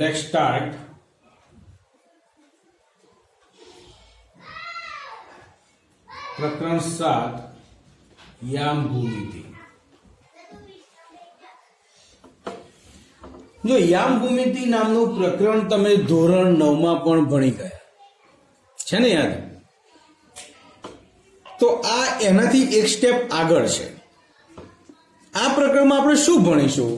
Let's start. પ્રકરણ 7 યામ ભૂમિતિ. જો યામ ભૂમિતિ નામનું પ્રકરણ તમે ધોરણ 9 માં પણ ભણી ગયા છે ને યાદ? તો આ એનાથી એક સ્ટેપ આગળ છે. આ પ્રકરણમાં આપણે શું ભણીશું?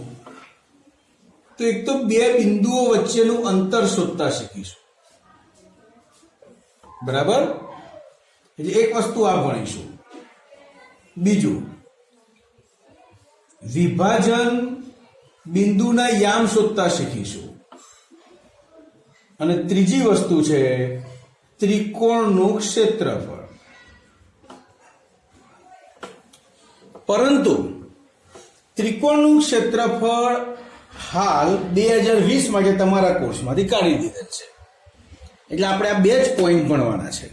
તો એક તો બે બિંદુઓ વચ્ચેનું અંતર શોધતા શીખીશું. બરાબર? એટલે એક વસ્તુ આ ભણીશું. બીજું, વિભાજન બિંદુના યામ શોધતા શીખીશું. અને ત્રીજી વસ્તુ છે ત્રિકોણનું ક્ષેત્રફળ. પરંતુ ત્રિકોણનું ક્ષેત્રફળ હાલ 2020 માટે તમારા કોર્સમાંથી કાઢી દીધેલ છે. એટલે આપણે આ બે જ પોઈન્ટ ભણવાના છે.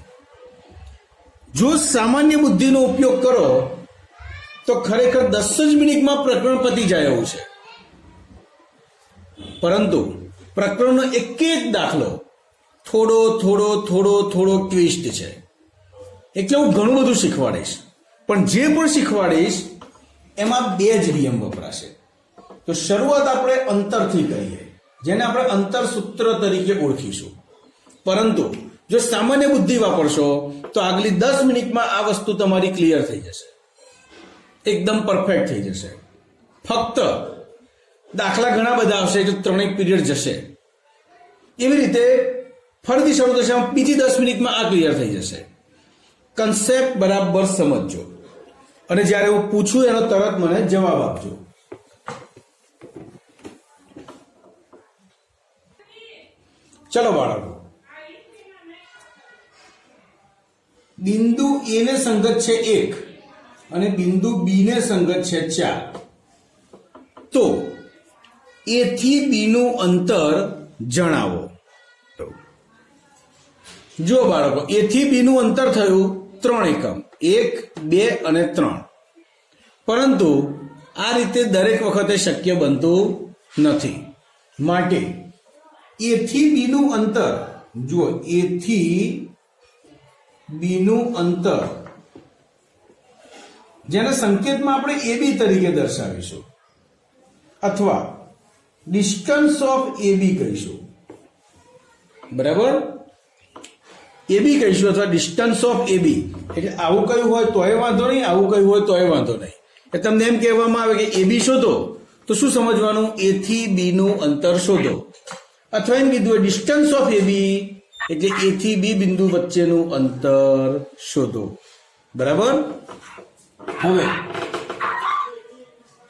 જો સામાન્ય બુદ્ધિનો ઉપયોગ કરો તો ખરેખર 10 જ મિનિટમાં પ્રકરણ પતી જાય એવું છે. પરંતુ પ્રકરણનો એક એક દાખલો થોડો થોડો થોડો થોડો ટ્વિસ્ટ છે. એટલે હું ઘણું બધું શીખવાડીશ, પણ જે પણ શીખવાડીશ એમાં બે જ નિયમ વપરાશે. તો શરૂઆત આપણે અંતરથી કરીએ, જેને આપણે અંતર સૂત્ર તરીકે ઓળખીશું. પરંતુ જો સામાન્ય બુદ્ધિ વાપરશો તો આગલી 10 મિનિટમાં આ વસ્તુ તમારી ક્લિયર થઈ જશે, એકદમ પરફેક્ટ થઈ જશે. ફક્ત દાખલા ઘણા બધા આવશે જો 3 પીરિયડ જશે. એવી રીતે ફરીથી શરૂ થશે, બીજી 10 મિનિટમાં આ ક્લિયર થઈ જશે. કન્સેપ્ટ બરાબર સમજજો અને જ્યારે હું પૂછું એનો તરત મને જવાબ આપજો. ચલો બાળકો, બિંદુ એ ને સંગત છે 1 અને બિંદુ બી ને સંગત છે 4. તો એ થી બી નું અંતર જણાવો. જો બાળકો, એ થી બી નું અંતર થયું 3 એકમ, 1, 2 અને 3. પરંતુ આ રીતે દરેક વખતે શક્ય બનતું નથી. માટે એ થી બી નું અંતર, જુઓ, એ થી બી નું અંતર જેને સંકેતમાં આપણે એ બી તરીકે દર્શાવીશું અથવા ડિસ્ટન્સ ઓફ એ બી કહીશું. બરાબર? એ બી કહીશું અથવા ડિસ્ટન્સ ઓફ એ બી. એટલે આવું કયું હોય તોય વાંધો નહીં, આવું કયું હોય તોય વાંધો નહીં. એ તમને એમ કહેવામાં આવે કે એ બી શોધો, તો શું સમજવાનું? એ થી બી નું અંતર શોધો. અથવા એમ કીધું ડિસ્ટન્સ ઓફ એ બી એટલે એ થી બી બિંદુ વચ્ચેનું અંતર શોધો. બરાબર? હવે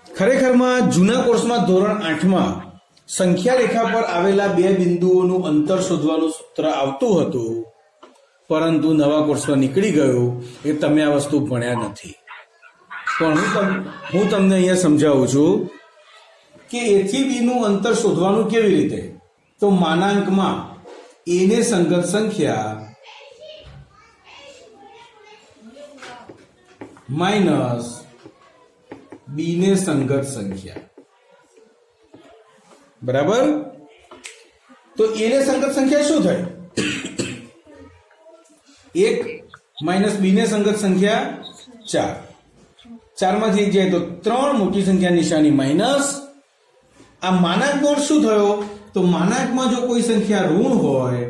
ખરેખરમાં જૂના કોર્સમાં ધોરણ 8માં સંખ્યા રેખા પર આવેલા બે બિંદુઓનું અંતર શોધવાનું સૂત્ર આવતું હતું, પરંતુ નવા કોર્સમાં નીકળી ગયું એ તમે આ વસ્તુ ભણ્યા નથી. પણ હું તમને અહીંયા સમજાવું છું કે એ થી બી નું અંતર શોધવાનું કેવી રીતે. તો માનાંકમાં એ ને સંગત સંખ્યા માઇનસ બી ને સંગત સંખ્યા. બરાબર? તો એ ને સંગત સંખ્યા શું થાય? 1 માઇનસ બી ને સંગત સંખ્યા 4. 4 માંથી જાય તો 3, મોટી સંખ્યા નિશાની માઇનસ. આ માનાંકનો શું થયો? તો માનાંકમાં જો કોઈ સંખ્યા ઋણ હોય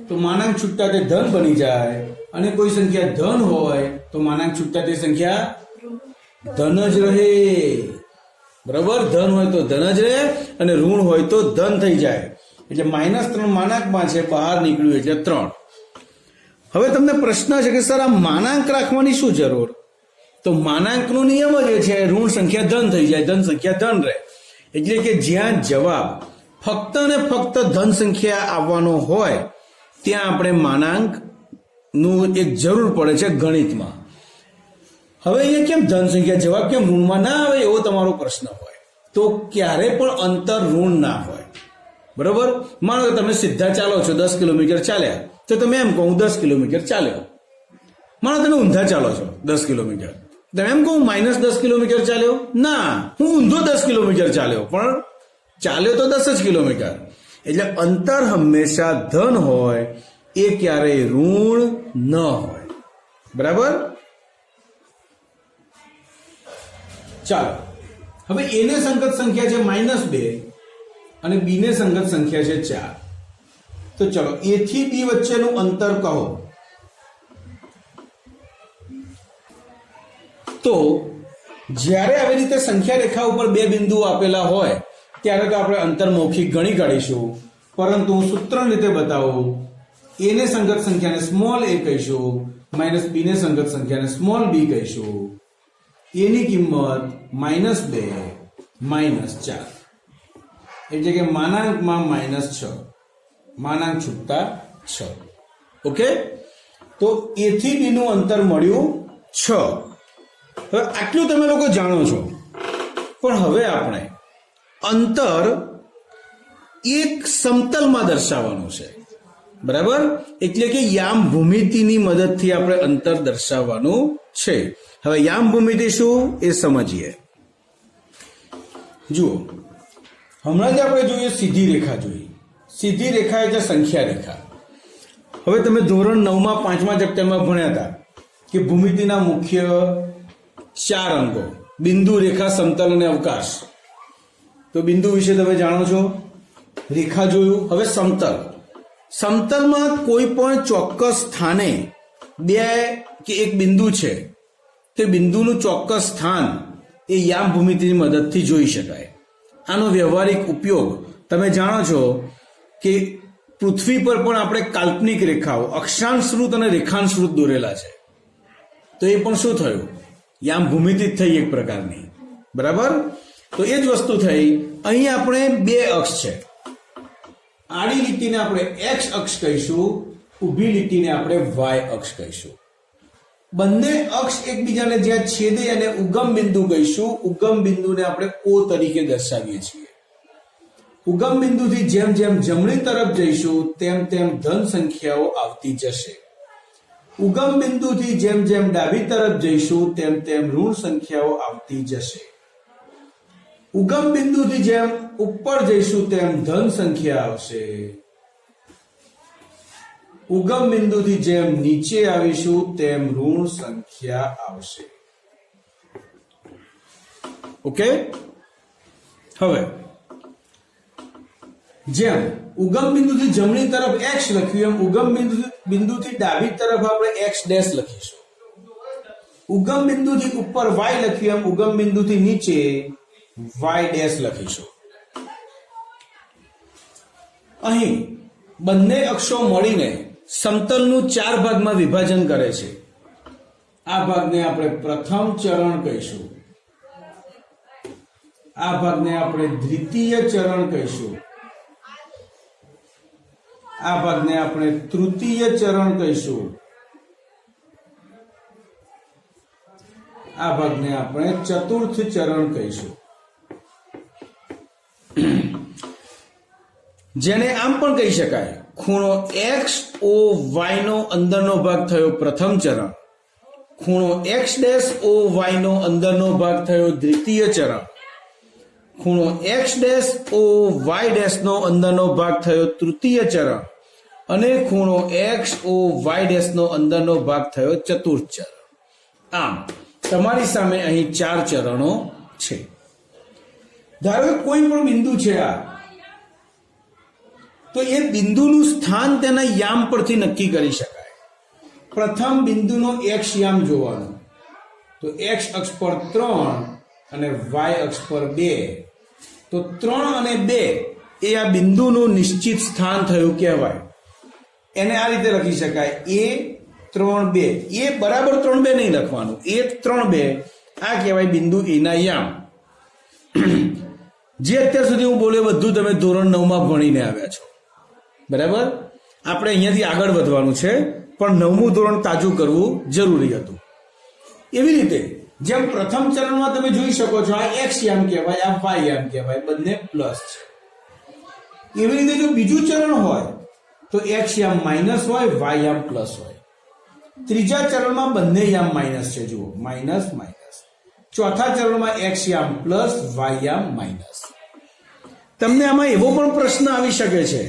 તો માનાંક છૂટતા તે ધન બની જાય, અને કોઈ સંખ્યા ધન હોય તો માનાંક છૂટતા તે સંખ્યા ધન જ રહે. બરાબર? ધન હોય તો ધન જ રહે અને ઋણ હોય તો ધન થઈ જાય. એટલે -3 માનાંકમાં છે, બહાર નીકળ્યું એટલે 3. હવે તમને પ્રશ્ન છે કે સર આ માનાંક રાખવાની શું જરૂર? તો માનાંકનો નિયમ જ છે ઋણ સંખ્યા ધન થઈ જાય, ધન સંખ્યા ધન રહે. એટલે કે જ્યાં જવાબ ફક્ત ને ફક્ત ધન સંખ્યા આવવાનો હોય ત્યાં આપણે માનાંકનું એક જરૂર પડે છે ગણિતમાં. હવે અહીંયા કેમ ધન સંખ્યા જવાબ કેમ ઋણમાં ના આવે એવો તમારો પ્રશ્ન હોય, તો ક્યારે પણ અંતર ઋણ ના હોય. બરોબર? માનો કે તમે સીધા ચાલો છો, 10 કિલોમીટર ચાલ્યા, તો તમે એમ કહું 10 કિલોમીટર ચાલ્યો. માનો તમે ઊંધા ચાલો છો 10 કિલોમીટર, તમે એમ કહું -10 કિલોમીટર ચાલ્યો? ના, હું ઊંધો 10 કિલોમીટર ચાલ્યો, પણ ચાલ્યો તો 10 જ કિલોમીટર. એટલે અંતર હંમેશા ધન હોય, એ ક્યારેય ઋણ ન હોય. બરાબર? ચાલો હવે એ ને સંગત સંખ્યા છે -2 અને બી ને સંગત સંખ્યા છે 4. તો ચલો એ થી બી વચ્ચેનું અંતર કહો. તો જ્યારે આવી રીતે સંખ્યા રેખા ઉપર બે બિંદુઓ આપેલા હોય ત્યારે તો આપણે અંતર મૌખિક ગણી કાઢીશું, પરંતુ હું સૂત્રની રીતે બતાવું. એ ને સંગત સંખ્યાને સ્મોલ એ કહીશું, બી ને સંગત સંખ્યાને સ્મોલ બી કહીશું. એ ની કિંમત -2 -4 એટલે કે માનાંકમાં -6, માનાંક છૂટતા 6. ઓકે, તો એ થી બી નું અંતર મળ્યું 6. હવે આટલું તમે લોકો જાણો છો, પણ હવે આપણે અંતર એક સમતલમાં દર્શાવવાનું છે. બરાબર? એટલે કે યામ ભૂમિતિની મદદથી આપણે અંતર દર્શાવવાનું છે. હવે યામ ભૂમિતિ શું એ સમજીએ. જુઓ, હમણાં જ આપણે જોઈએ સીધી રેખા જોઈ. સીધી રેખા એટલે સંખ્યા રેખા. હવે તમે ધોરણ 9માં 5મા ચેપ્ટરમાં ભણ્યા હતા કે ભૂમિતિના મુખ્ય 4 અંગો: બિંદુ, રેખા, સમતલ અને અવકાશ. તો બિંદુ વિશે તમે જાણો છો, રેખા જોયું. હવે સમતલ. સમતલમાં કોઈ પણ ચોક્કસ સ્થાને બે કે એક બિંદુ છે, તે બિંદુનું ચોક્કસ સ્થાન એ યામ ભૂમિતિની મદદથી જોઈ શકાય. આનો વ્યવહારિક ઉપયોગ તમે જાણો છો કે પૃથ્વી પર પણ આપણે કાલ્પનિક રેખાઓ અક્ષાંશવૃત્ત અને રેખાંશવૃત્ત દોરેલા છે. તો એ પણ શું થયું? યામ ભૂમિતિ જ થઈ એક પ્રકારની. બરાબર? તો એ જ વસ્તુ થઈ. અહીં આપણે બે અક્ષ છે. આડી લીટીને આપણે એક્સ અક્ષ કહીશું, ઊભી લીટીને આપણે વાય અક્ષ કહીશું. બંને અક્ષ એકબીજાને જ્યાં છેદે અને ઉગમ બિંદુ કહીશું. ઉગમ બિંદુને આપણે ઓ તરીકે દર્શાવીએ છીએ. ઉગમ બિંદુથી જેમ જેમ જમણી તરફ જઈશું તેમ તેમ ધન સંખ્યાઓ આવતી જશે. ઉગમ બિંદુથી જેમ જેમ ડાબી તરફ જઈશું તેમ તેમ ઋણ સંખ્યાઓ આવતી જશે. ઉગમ બિંદુથી જેમ ઉપર જઈશું તેમ ધન સંખ્યા આવશે. ઉગમ બિંદુથી જેમ નીચે આવીશું તેમ ઋણ સંખ્યા આવશે. ઓકે, હવે જેમ ઉગમ બિંદુથી જમણી તરફ x લખ્યું એમ ઉગમ બિંદુથી ડાબી તરફ આપણે x ડેશ લખીશું. ઉગમ બિંદુથી ઉપર y લખ્યું એમ ઉગમ બિંદુથી નીચે y ડેશ લખીશું. અહીં બંને અક્ષો મળીને સમતલનું 4 ભાગમાં વિભાજન કરે છે. આ ભાગને આપણે પ્રથમ ચરણ કહીશું. આ ભાગને આપણે દ્વિતીય ચરણ કહીશું. આ ભાગને આપણે તૃતીય ચરણ કહીશું. આ ભાગને આપણે ચતુર્થ ચરણ કહીશું. જેને આમ પણ કહી શકાય, ખૂણો x o y નો અંદરનો ભાગ થયો પ્રથમ ચરણ, ખૂણો x ડેશ o y નો અંદરનો ભાગ થયો દ્વિતીય ચરણ, ખૂણો x dash o y dash નો અંદરનો ભાગ થયો તૃતીય ચરણ અને ખૂણો x o y ડેશ નો અંદરનો ભાગ થયો ચતુર્થ ચરણ. આમ તમારી સામે અહીં 4 ચરણો છે. ધારો કે કોઈ પણ બિંદુ છે આ, તો એ બિંદુનું સ્થાન તેના યામ પરથી નક્કી કરી શકાય. પ્રથમ બિંદુનો x યામ જોવાનો. તો x અક્ષ પર 3 અને y અક્ષ પર 2. તો 3 અને 2 એ આ બિંદુનું નિશ્ચિત સ્થાન થયું કહેવાય. એને આ રીતે લખી શકાય: a 3 2. એ બરાબર 3 2 નહીં લખવાનું. a 3 2 આ કહેવાય બિંદુ એ ના યામ. જે અત્યાર સુધી હું બોલ્યો બધું તમે ધોરણ 9માં ભણીને આવ્યા છો. બરાબર? આપણે અહીંયાથી આગળ વધવાનું છે, પણ 9મું ધોરણ તાજું કરવું જરૂરી હતું. એવી રીતે જેમ પ્રથમ ચરણમાં તમે જોઈ શકો છો, આ x યામ કહેવાય, આ y યામ કહેવાય, બંને પ્લસ છે. એવી રીતે જો બીજું ચરણ હોય તો x યામ માઇનસ હોય, y યામ પ્લસ હોય. ત્રીજા ચરણમાં બંને યામ માઇનસ છે. જુઓ, માઇનસ માઇનસ. ચોથા ચરણમાં x યામ પ્લસ, y યામ માઇનસ. તમને આમાં એવો પણ પ્રશ્ન આવી શકે છે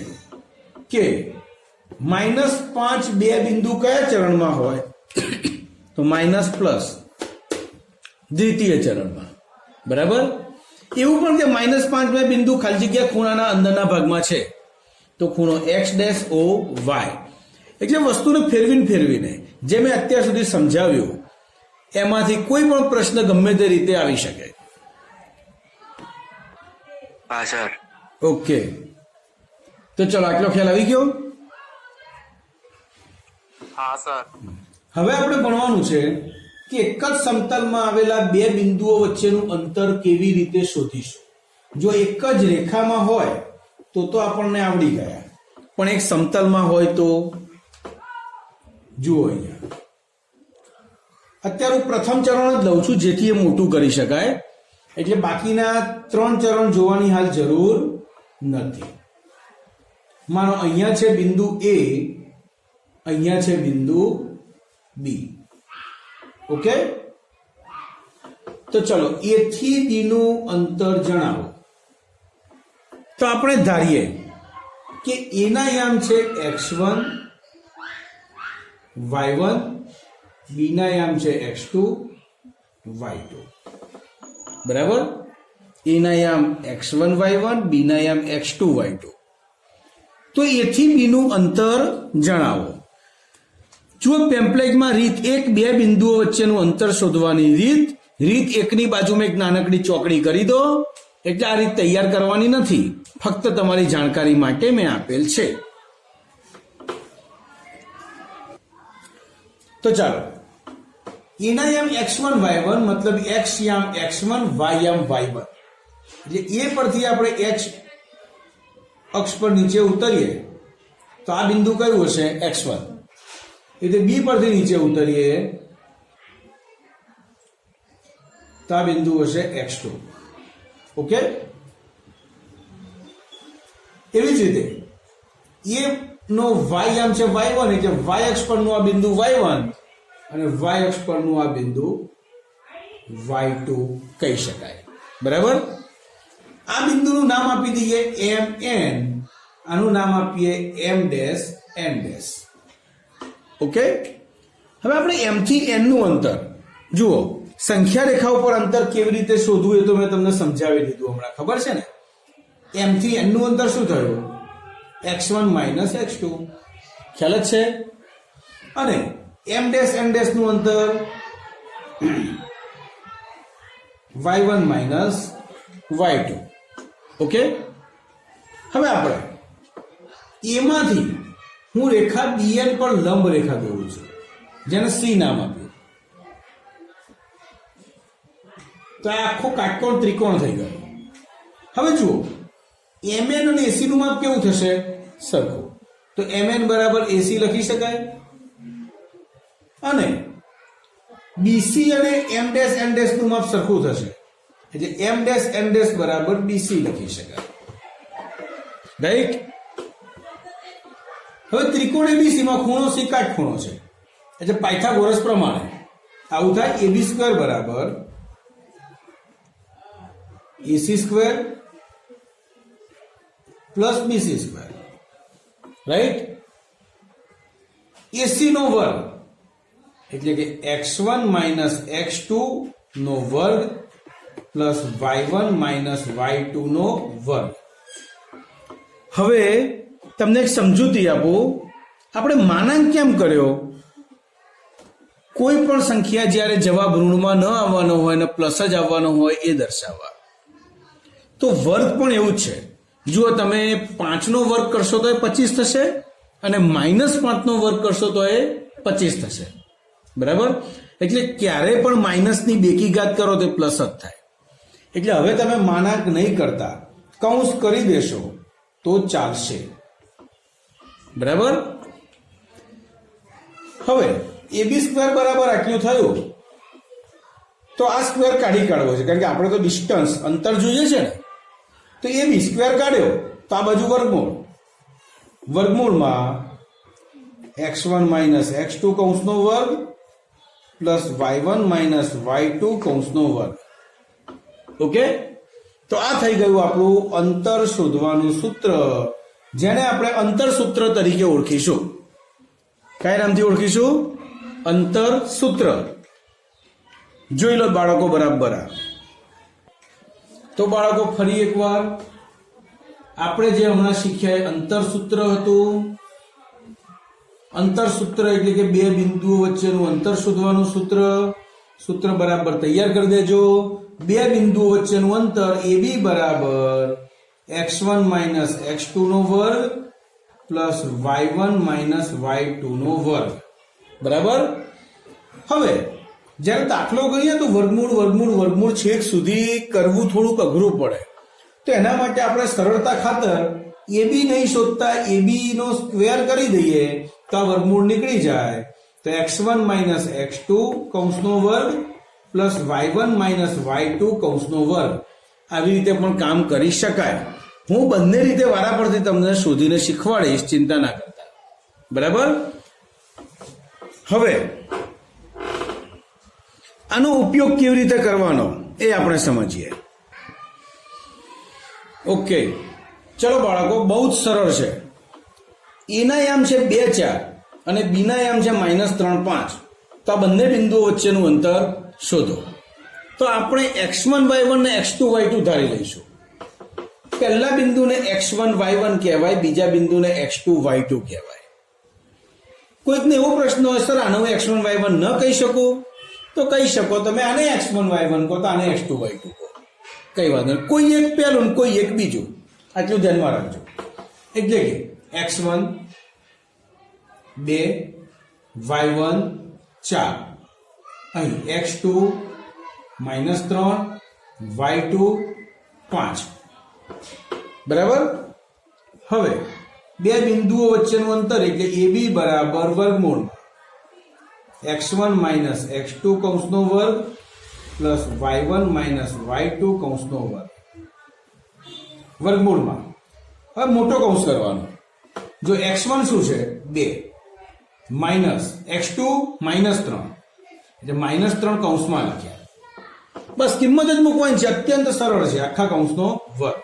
કે -5 બે બિંદુ કયા ચરણમાં હોય? તો માઇનસ પ્લસ દ્વિતીય ચરણમાં, બરાબર. એવું પણ કે -5 બે બિંદુ ખાલી જગ્યા ખૂણાના અંદરના ભાગમાં છે, તો ખૂણો x'(O') એટલે વસ્તુને ફેરવીને જે મેં અત્યાર સુધી સમજાવ્યું એમાંથી કોઈ પણ પ્રશ્ન ગમે તે રીતે આવી શકે. હા સર. ઓકે, તો ચલો આટલો ખ્યાલ આવી ગયો. હા સર. હવે આપણે ભણવાનું છે કે એક જ સમતલમાં આવેલા બે બિંદુઓ વચ્ચેનું અંતર કેવી રીતે શોધીશું. જો એક જ રેખામાં હોય તો આપણને આવડી ગયા, પણ એક સમતલમાં હોય તો જુઓ અહીંયા. અત્યારે હું પ્રથમ ચરણ જ લઉં છું જેથી એ મોટું કરી શકાય, એટલે બાકીના 3 ચરણ જોવાની હાલ જરૂર નથી. માનો અહીંયા છે બિંદુ A, અહીંયા છે બિંદુ B. ઓકે, તો ચલો A થી B નું અંતર જણાવો. તો આપણે ધારીએ કે A ના યામ છે x1 y1, B ના યામ છે x2 y2, બરાબર. A ના યામ x1 y1, B ના યામ x2 y2. તો A થી B નું અંતર જણાવો. જુઓ પેમ્પલેટમાં રીત 1 બે બિંદુઓ વચ્ચેનું અંતર શોધવાની રીત 1 ની બાજુમાં એક નાનકડી ચોકડી કરી દો. એટલે આ રીત તૈયાર કરવાની નથી, ફક્ત તમારી જાણકારી માટે મેં આપેલ છે. તો ચાલો, એના યામ x1 y1 મતલબ x યામ x1 y યામ y1, એટલે એ પરથી આપણે x અક્ષ પર નીચે ઉતરીએ તો આ બિંદુ કયું હશે? x1. એટલે B પરથી નીચે ઉતરીએ તો આ બિંદુ હશે x2. ઓકે, એવી જ રીતે એ નો y યામ છે y1, એટલે y અક્ષ પરનું આ બિંદુ y1 અને y અક્ષ પરનું આ બિંદુ y2 કહી શકાય, બરાબર. આ બિંદુનું નામ આપી દઈએ mn, આનું નામ આપીએ m'(n'). ઓકે, હવે આપણે m થી n નું અંતર જુઓ. સંખ્યા રેખા ઉપર અંતર કેવી રીતે શોધવું એ તો મેં તમને સમજાવી દીધું હમણાં, ખબર છે ને. m થી n નું અંતર શું થયું? x1 - x2, ખ્યાલ જ છે. અને m'(n') નું અંતર y1 - y2. ઓકે, હવે આપણે એમાંથી હું રેખા BN પર લંબ રેખા દોરું છું, જેને C નામ આપ્યું. તો આ આખો કાટકોણ ત્રિકોણ થઈ ગયો. હવે જુઓ, MN અને AC નું માપ કેવું થશે? સરખું. તો MN બરાબર AC લખી શકાય, અને BC અને M'(n') નું માપ સરખું થશે, એટલે M'(n') બરાબર BC લખી શકાય, રાઈટ. હવે ત્રિકોણ ABC માં ખૂણો C કાટખૂણો છે, એટલે પાયથાગોરસ પ્રમાણે આવું થાય. AB² બરાબર AC² plus BC², right. AC નો વર્ગ એટલે કે x1 - x2 નો વર્ગ પ્લસ y1 - y2 નો વર્ગ. હવે તમને એક સમજૂતી આપું. આપણે માનાંક કેમ કર્યો? કોઈ પણ સંખ્યા જ્યારે જવાબ ઋણમાં ન આવવાનો હોય ને પ્લસ જ આવવાનો હોય એ દર્શાવવા. તો વર્ગ પણ એવું જ છે. જુઓ, તમે 5 નો વર્ગ કરશો તો એ 25 થશે, અને -5 નો વર્ગ કરશો તો એ 25 થશે, બરાબર. એટલે ક્યારે પણ માઇનસની બેકી ઘાત કરો તો પ્લસ જ થાય. એટલે હવે તમે માનાંક નહીં કરતા, કૌંસ કરી દેશો તો ચાલશે, બરાબર. હવે AB² બરાબર આટલું થયું, તો આ સ્ક્વેર કાઢી કાઢવો છે, કારણ કે આપણે તો ડિસ્ટન્સ અંતર જોઈએ છે ને. તો AB² કાઢ્યો તો આ બાજુ વર્ગમૂળમાં x1 - x2 કૌંસનો વર્ગ પ્લસ y1 - y2 કૌંસનો વર્ગ. ઓકે, તો આ થઈ ગયું આપણું અંતર શોધવાનું સૂત્ર, જેને આપણે અંતર સૂત્ર તરીકે ઓળખીશું. કયા નામથી ઓળખીશું? અંતર સૂત્ર. જોઈ લો બાળકો બરાબર. તો બાળકો ફરી એકવાર આપણે જે હમણાં શીખ્યા એ અંતર સૂત્ર હતું. અંતર સૂત્ર એટલે કે બે બિંદુઓ વચ્ચેનું અંતર શોધવાનું સૂત્ર. સૂત્ર બરાબર તૈયાર કરી દેજો. બે બિંદુઓ વચ્ચેનું અંતર AB બરાબર x1 માઇનસ x2 નો વર્ગ પ્લસ y1 માઇનસ y2 નો વર્ગ. બરાબર. હવે જ્યારે દાખલો કરીએ તો વર્ગમૂળ છેક સુધી કરવું થોડુંક અઘરું પડે. તો એના માટે આપણે સરળતા ખાતર AB નહીં શોધતા AB નો સ્ક્વેર કરી દઈએ તો આ વર્ગમૂળ નીકળી જાય. તો x1 માઇનસ x2 કૌંસનો વર્ગ પ્લસ y1 માઇનસ y2 કૌંસનો વર્ગ. આવી રીતે પણ કામ કરી શકાય. હું બંને રીતે વારા પરથી તમને શોધીને શીખવાડીશ, ચિંતા ના કરતા. બરાબર. હવે આનો ઉપયોગ કેવી રીતે કરવાનો એ આપણે સમજીએ. ઓકે, ચલો બાળકો, બહુ જ સરળ છે. એના યામ છે 2 4 અને બીના યામ છે -3 5. તો આ બંને બિંદુઓ વચ્ચેનું અંતર શોધો. તો આપણે x1 y1 ને x2 y2 ધારી લઈશું. પહેલા બિંદુને x1 y1 કહેવાય, બીજા બિંદુને x2 y2 કહેવાય. કોઈકને એવો પ્રશ્ન હોય, સર આને હું x1 y1 ન કહી શકું? તો કહી શકો. તમે આને x1 y1 કહો તો આને x2 y2 કહો, કઈ વાત નહીં. કોઈ એક પહેલું ને કોઈ એક બીજું, આટલું ધ્યાનમાં રાખજો. એટલે કે x1 2 y1 4, અહીં x2 -3 y2 5. બરાબર. હવે બે બિંદુઓ વચ્ચેનું અંતર એટલે AB બરાબર વર્ગમૂળ x1 માઇનસ x2 કૌંસનો વર્ગ પ્લસ y1 માઇનસ y2 કૌંસનો વર્ગ વર્ગમૂળમાં. હવે મોટો કૌંસ કરવાનો. જો x1 શું છે 2 માઇનસ x2 -3 એટલે -3 કૌંસમાં લખ્યા. બસ કિંમત જ મૂકવાની છે, અત્યંત સરળ છે. આખા કૌંસનો વર્ગ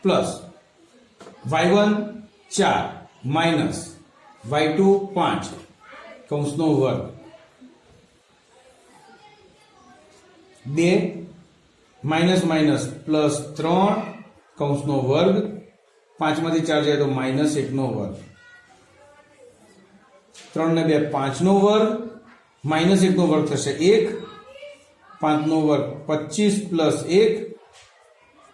પ્લસ y1 4 માઇનસ y2 5 કૌંસનો વર્ગ 2 માઇનસ માઇનસ પ્લસ 3 કૌંસનો વર્ગ. 5 માંથી 4 જાય તો -1 નો વર્ગ. 3 ને 2 5 નો વર્ગ, -1 નો વર્ગ થશે 1, 5 નો વર્ગ 25 પ્લસ 1,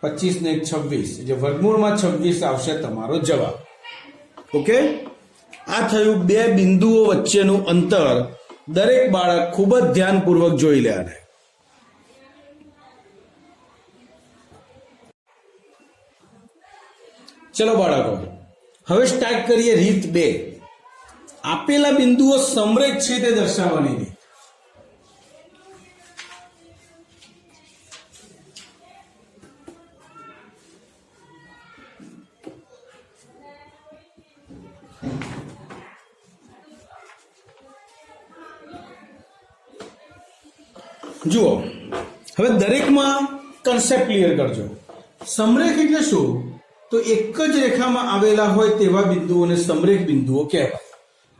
25 ને 1 26, એટલે વર્ગમૂળમાં 26 આવશે તમારો જવાબ. ઓકે, આ થયું બે બિંદુઓ વચ્ચેનું અંતર. દરેક બાળક ખૂબ જ ધ્યાનપૂર્વક જોઈ લે. આને ચલો બાળકો, હવે સ્ટાર્ટ કરીએ રીત 2. આપેલા બિંદુઓ સમરેખ છે તે દર્શાવવાની રીત. જુઓ, હવે દરેકમાં કન્સેપ્ટ ક્લિયર કરજો. સમરેખ એટલે શું? તો એક જ રેખામાં આવેલા હોય તેવા બિંદુઓને સમરેખ બિંદુઓ કહેવાય.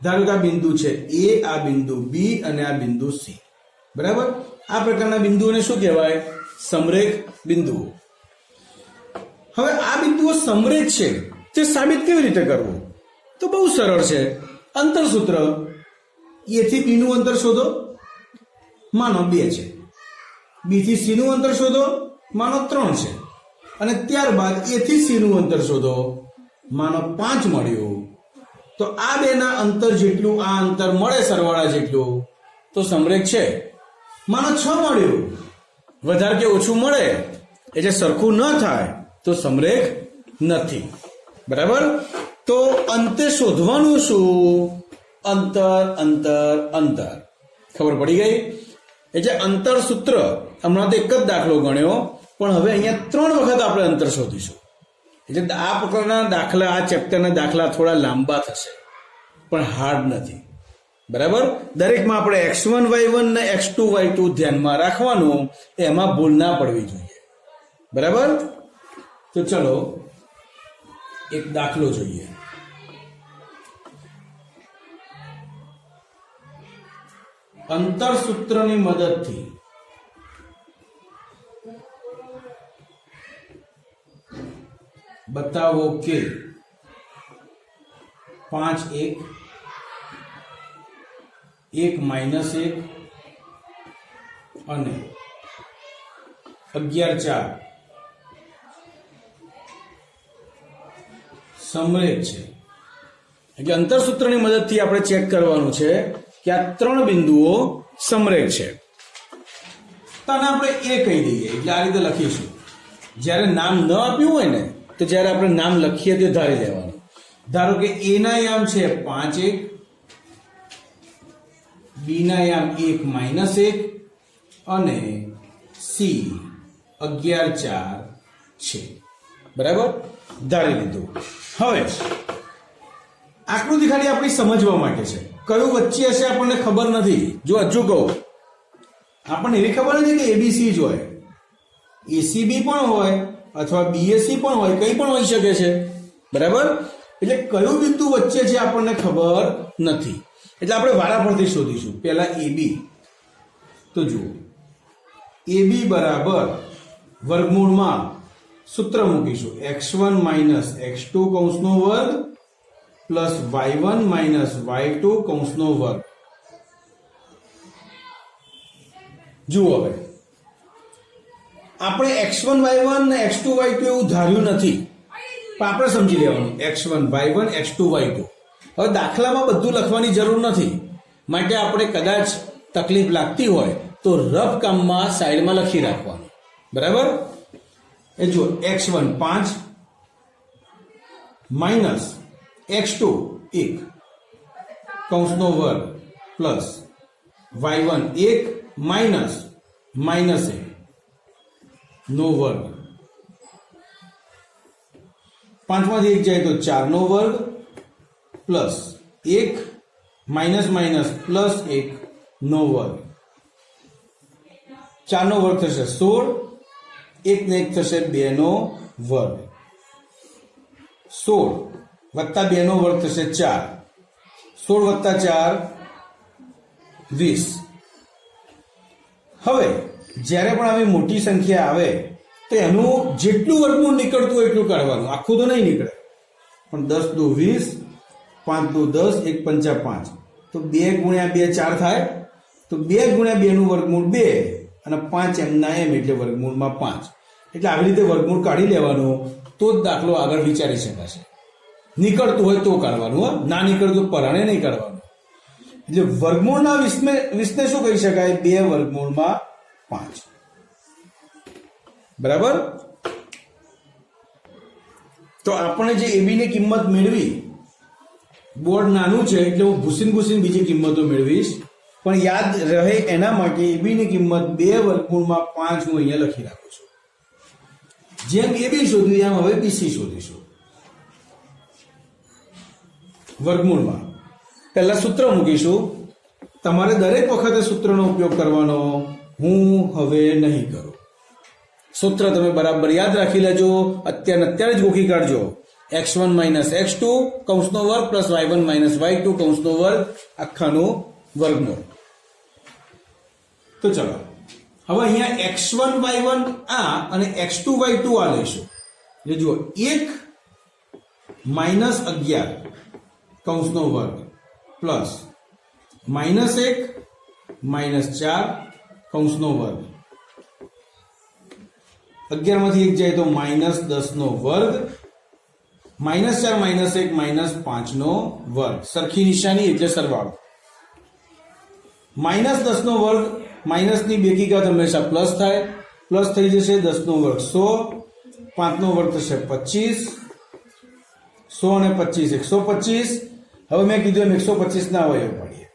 ધારો કે આ બિંદુ છે A, આ બિંદુ B અને આ બિંદુ C. બરાબર. આ પ્રકારના બિંદુઓને શું કહેવાય? સમરેખ બિંદુઓ. હવે આ બિંદુઓ સમરેખ છે તે સાબિત કેવી રીતે કરવું? તો બહુ સરળ છે. અંતર સૂત્ર. A થી B નું અંતર શોધો, માનો 2 છે. B થી C નું અંતર શોધો, માનો 3 છે. અને ત્યારબાદ A થી C નું અંતર શોધો, માનો 5 મળ્યું. તો આ બેના અંતર જેટલું આ અંતર મળે સરવાળા જેટલું તો સમરેખ છે. માનો 6 મળ્યું, વધારે કે ઓછું મળે એટલે સરખું ન થાય તો સમરેખ નથી. બરાબર. તો અંતે શોધવાનું શું? અંતર અંતર અંતર. ખબર પડી ગઈ? એટલે અંતર સૂત્ર. હમણાં તો એક જ દાખલો ગણ્યો, પણ હવે અહીંયા 3 વખત આપણે અંતર શોધીશું. એટલે આ પ્રકારના દાખલા, આ ચેપ્ટરના દાખલા થોડા લાંબા થશે, પણ હાર્ડ નથી. બરાબર. દરેકમાં આપણે x1 y1 ને x2 y2 ધ્યાનમાં રાખવાનું, એમાં ભૂલ ના પડવી જોઈએ. બરાબર. તો ચલો એક દાખલો જોઈએ. અંતર સૂત્રની મદદથી બતાવો કે 5 1 1 -1 અને 11 4 સમરેખ છે. એટલે અંતરસૂત્રની મદદથી આપણે ચેક કરવાનું છે કે આ ત્રણ બિંદુઓ સમરેખ છે. તો આને આપણે એ કહી દઈએ. એટલે આ રીતે લખીશું. જ્યારે નામ ન આપ્યું હોય ને તો જ્યારે આપણે નામ લખીએ તે ધારી લેવાનું. ધારો કે એ ના યામ છે 5 1, બી ના યામ 1 -1 અને સી 11 4 છે. બરાબર, ધારી લીધું. હવે આકૃતિ ખાલી આપણી સમજવા માટે છે. કયું વચ્ચે હશે આપણને ખબર નથી. જો હજુ કહું, આપણને એવી ખબર નથી કે એબીસી જ હોય, એસીબી પણ હોય અથવા બીએસસી પણ હોય, કંઈ પણ હોઈ શકે છે. બરાબર, એટલે કયું બિંદુ વચ્ચે છે આપણને ખબર નથી. એટલે આપણે વારાફરતી શોધીશું. પહેલા એબી. તો જુઓ, એબી બરાબર વર્ગમૂળમાં સૂત્ર મૂકીશું x1 - x2 કૌંસનો વર્ગ પ્લસ y1 - y2 કૌંસનો વર્ગ. જુઓ, હવે આપણે x1 y1 ને x2 y2 એવું ધાર્યું નથી, પણ આપણે સમજી લેવાનું x1 y1 x2 y2. હવે દાખલામાં બધું લખવાની જરૂર નથી, માટે આપણે કદાચ તકલીફ લાગતી હોય તો રફ કામમાં સાઈડમાં લખી રાખવાનું. બરાબર, એ જુઓ, x1 5 માઇનસ x2 1 કૌંસનો વર્ગ પ્લસ y1 1 માઇનસ -1 નો વર્ગ. 5 માંથી 1 જાય તો 4 નો વર્ગ પ્લસ 1 માઇનસ પ્લસ 1 નો વર્ગ. 4 નો વર્ગ થશે 16, 1 ને 1 થશે 2 નો વર્ગ. 16 વત્તા 2 નો વર્ગ થશે 4. 16 વત્તા 4 20. હવે જ્યારે પણ આવી મોટી સંખ્યા આવે તો એનું જેટલું વર્ગમૂળ નીકળતું હોય એટલું કાઢવાનું. આખું તો નહીં નીકળે, પણ 10 દુ 20, 5 દુ 10, 1 પંચા 5. તો 2 ગુણ્યા 2 4 થાય. તો 2 ગુણ્યા 2 નું વર્ગમૂળ 2 અને 5 એમના એમ એટલે વર્ગમૂળમાં 5. એટલે આવી રીતે વર્ગમૂળ કાઢી લેવાનું, તો જ દાખલો આગળ વિચારી શકાશે. નીકળતું હોય તો કાઢવાનું, ના નીકળતું પરાણે નહીં કાઢવાનું. એટલે વર્ગમૂળના વીસને શું કહી શકાય? 2 વર્ગમૂળમાં 5. બરાબર. તો આપણે જે એબી ની કિંમત મેળવી, બોર્ડ નાનું છે એટલે હું ભૂસીને બીજી કિંમતો મેળવીશ, પણ યાદ રહે એના માટે એબી ની કિંમત 2 વર્ગમૂળમાં 5 હું અહીંયા લખી રાખું છું. જેમ એબી શોધ્યું એમ હવે બીસી શોધીશું. વર્ગમૂળમાં પહેલા સૂત્ર મૂકીશું. તમારે દરેક વખતે સૂત્રનો ઉપયોગ કરવાનો, હું હવે નહીં કરું. સૂત્ર તમે બરાબર યાદ રાખી લેજો. અત્યારે જ ગોખી કાઢજો. x1 - x2 કૌંસનો વર્ગ પ્લસ y1 - y2 કૌંસનો વર્ગ આખાનું વર્ગમૂળ. તો ચલો હવે અહીંયા x1 y1 આ અને x2 y2 આ લઈશું. એટલે જુઓ, 1 - 11 કૌંસનો વર્ગ પ્લસ -1 - 4 કૌંસનો વર્ગ. 11 માંથી 1 જાય તો -10 નો વર્ગ, -4 - 1 -5 નો વર્ગ. સરખી નિશાની એટલે સરવાળો. -10 નો વર્ગ, માઇનસની બેકી ઘાત હંમેશા પ્લસ થાય. પ્લસ થઈ જશે 10 નો વર્ગ 100, 5 નો વર્ગ થશે 25. 100 અને 25 125. હવે મેં કીધું એમ 125 ના અવયવ પાડીએ.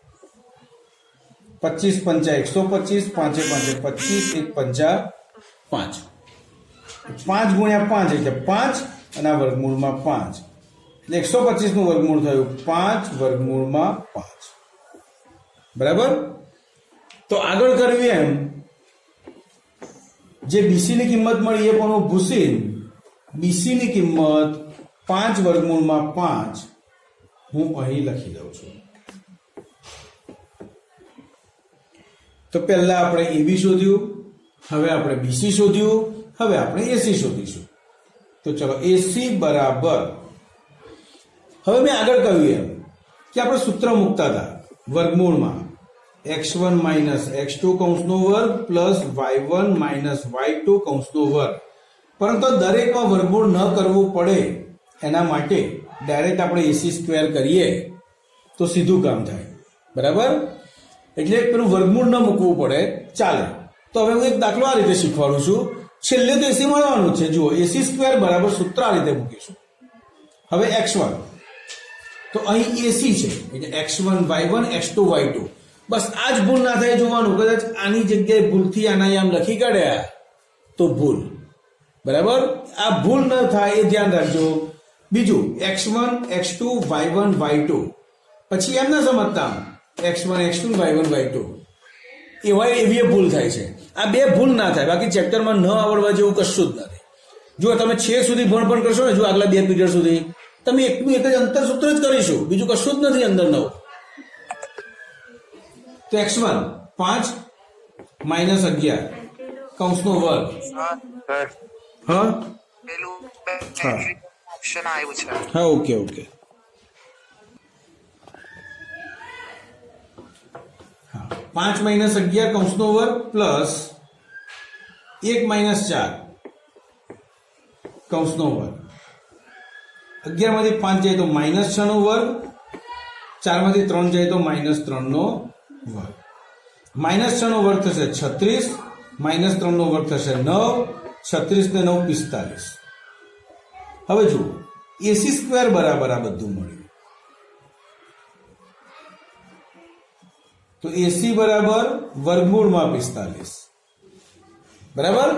25 પંચા 125, 5 25, 1 પંચા 5. 5 ગુણ્યા 5 એટલે 5 અને આ વર્ગમૂળમાં 5 એટલે 125 નું વર્ગમૂળ થયું 5 વર્ગમૂળમાં 5. બરાબર. તો આગળ કરવી એમ જે બીસી ની કિંમત મળી એ પણ ભૂસીને બીસી ની કિંમત 5 વર્ગમૂળમાં 5 હું અહીં લખી દઉં છું. તો પહેલા આપણે એબી શોધ્યું, હવે આપણે બીસી શોધ્યું, હવે આપણે એસી શોધીશું. તો ચલો એસી બરાબર, હવે મેં આગળ કહ્યું એમ કે આપણે સૂત્ર મૂકતા હતા વર્ગમૂળમાં x1 માઇનસ x2 કૌંસનો વર્ગ પ્લસ y1 માઇનસ y2 કૌંસનો વર્ગ, પરંતુ દરેકમાં વર્ગમૂળ ન કરવું પડે એના માટે ડાયરેક્ટ આપણે એસી સ્ક્વેર કરીએ તો સીધું કામ થાય. બરાબર? એટલે પેલું વર્ગમૂળ ન મૂકવું પડે, ચાલે. તો હવે હું એક દાખલો આ રીતે શીખવાડું છું. છેલ્લે તો એસી મળવાનું છે. જુઓ, એસી સ્ક્વેર બરાબર સૂત્ર આ રીતે મૂકીશું. હવે x1 તો અહીં એસી છે એટલે x1 y1 x2 y2. બસ આ જ ભૂલ ના થાય જોવાનું. કદાચ આની જગ્યાએ ભૂલથી આના આમ લખી કાઢ્યા તો ભૂલ. બરાબર? આ ભૂલ ન થાય એ ધ્યાન રાખજો. બીજું x1 x2 y1 y2, પછી એમ ના સમજતા x1 x2 y1 y2 એવી ભૂલ થાય છે. આ બે ભૂલ ના થાય, બાકી ચેપ્ટરમાં ન આવડવા જેવું કશું જ નથી. જો તમે 6 સુધી ભણ કરશો ને, જો આગલા 2 પીરિયડ સુધી તમે એકનું એક જ અંતર સૂત્ર જ કરીશું, બીજું કશું જ નથી અંદર નવું. તો x1 5 માઇનસ 11 કૌંસનો વર્ગ. સર હા પેલું હા ઓપ્શન આવ્યું છે. હા ઓકે ઓકે. હા 5 માઇનસ 11 કૌંસનો વર્ગ પ્લસ 1 માઇનસ 4 કૌંસનો વર્ગ. 11 માંથી 5 જાય તો માઇનસ 6 નો વર્ગ, 4 માંથી 3 જાય તો માઇનસ 3 નો વર્ગ. માઇનસ 6 નો વર્ગ થશે 36, માઇનસ 3 નો વર્ગ થશે 9, 36 ને 9 45. હવે જુઓ, એસી સ્ક્વેર બરાબર આ બધું મળ્યું. તો એસી બરાબર વર્ગમૂળમાં 45. બરાબર?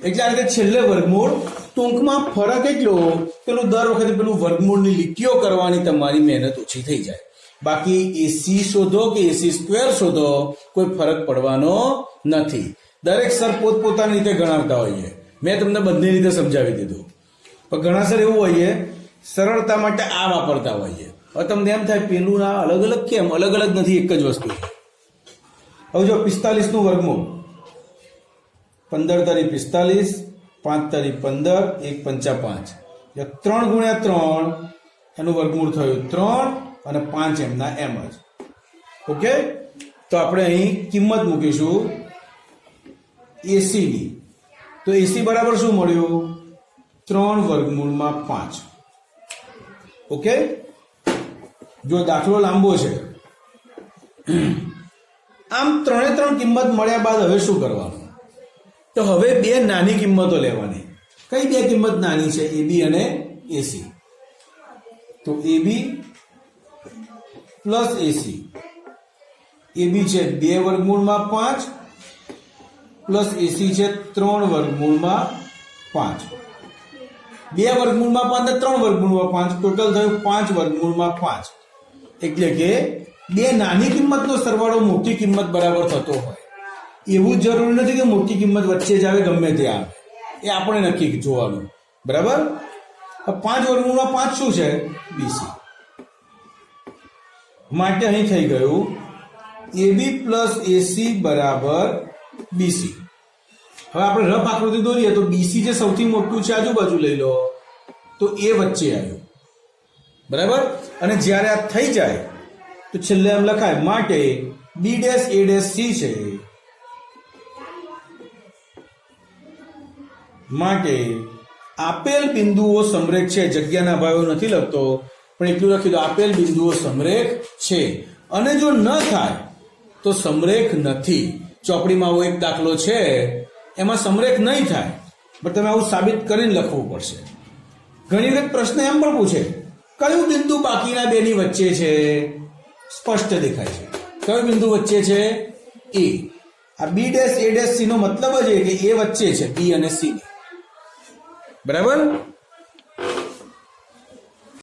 એટલે આ રીતે છેલ્લે વર્ગમૂળ. ટૂંકમાં ફરક એટલો, પેલું દર વખતે પેલું વર્ગમૂળની લીટીઓ કરવાની તમારી મહેનત ઓછી થઈ જાય. બાકી એસી શોધો કે એસી સ્ક્વેર શોધો, કોઈ ફરક પડવાનો નથી. દરેક સર પોતપોતાની રીતે ગણાવતા હોઈએ. મેં તમને બંને રીતે સમજાવી દીધું. પણ ઘણા સર એવું હોઈએ સરળતા માટે આ વાપરતા હોઈએ. હવે તમને એમ થાય પેલું ના અલગ અલગ કેમ? અલગ અલગ નથી, એક જ વસ્તુ છે. હવે જો 45 નું વર્ગમૂળ, 15 તારી 45, 5 તારી 15, 1 પંચા 5, 3 ગુણ્યા 3 એનું વર્ગમૂળ થયું 3 અને 5 એમના એમ જ. ઓકે? તો આપણે અહીં કિંમત મૂકીશું એસી ની. તો એસી બરાબર શું મળ્યું? 3 વર્ગમૂળમાં 5. ઓકે? જો દાખલો લાંબો છે, આમ 3 કિંમત મળ્યા બાદ હવે શું કરવાનું? તો હવે બે નાની કિંમતો લેવાની. કઈ બે કિંમત નાની છે? એબી અને એસી. તો એબી પ્લસ એસી. એબી છે 2 વર્ગમૂળમાં 5 પ્લસ એસી છે 3 વર્ગમૂળમાં 5. 2 વર્ગમૂળમાં 5 ને 3 વર્ગમૂળમાં 5, ટોટલ થયું 5 વર્ગમૂળમાં 5. એટલે કે બે નાની કિંમતનો સરવાળો મોટી કિંમત બરાબર થતો હોય એવું જરૂરી નથી કે મોટી કિંમત વચ્ચે જ આવે, ગમે તે આવે. એ આપણે નક્કી જોવાનું. બરાબર? 5 વર્ગમૂળમાં 5 શું છે? બીસી. માટે અહીં થઈ ગયું એબી પ્લસ એસી બરાબર બીસી. હવે આપણે રફ આકૃતિ દોરીએ તો બીસી જે સૌથી મોટું છે આજુબાજુ લઈ લો તો એ વચ્ચે આવ્યું. બરાબર? અને જ્યારે આ થઈ જાય તો છેલ્લે એમ લખાય માટે B dash A dash C છે, માટે આપેલ બિંદુઓ સમરેખ છે. જગ્યાના ભાવો નથી લખતો પણ એટલું લખી દો, આપેલ બિંદુઓ સમરેખ છે. અને જો ન થાય તો સમરેખ નથી. ચોપડીમાં આવો એક દાખલો છે, એમાં સમરેખ નહીં થાય, પણ તમે આવું સાબિત કરીને લખવું પડશે. ઘણી વખત પ્રશ્ન એમ પણ પૂછે કયું બિંદુ બાકીના બેની વચ્ચે છે? સ્પષ્ટ દેખાય છે. કયું બિંદુ વચ્ચે છે? એ. આ B dash A dash C નો મતલબ જ એ કે એ વચ્ચે છે બી અને સી. બરાબર?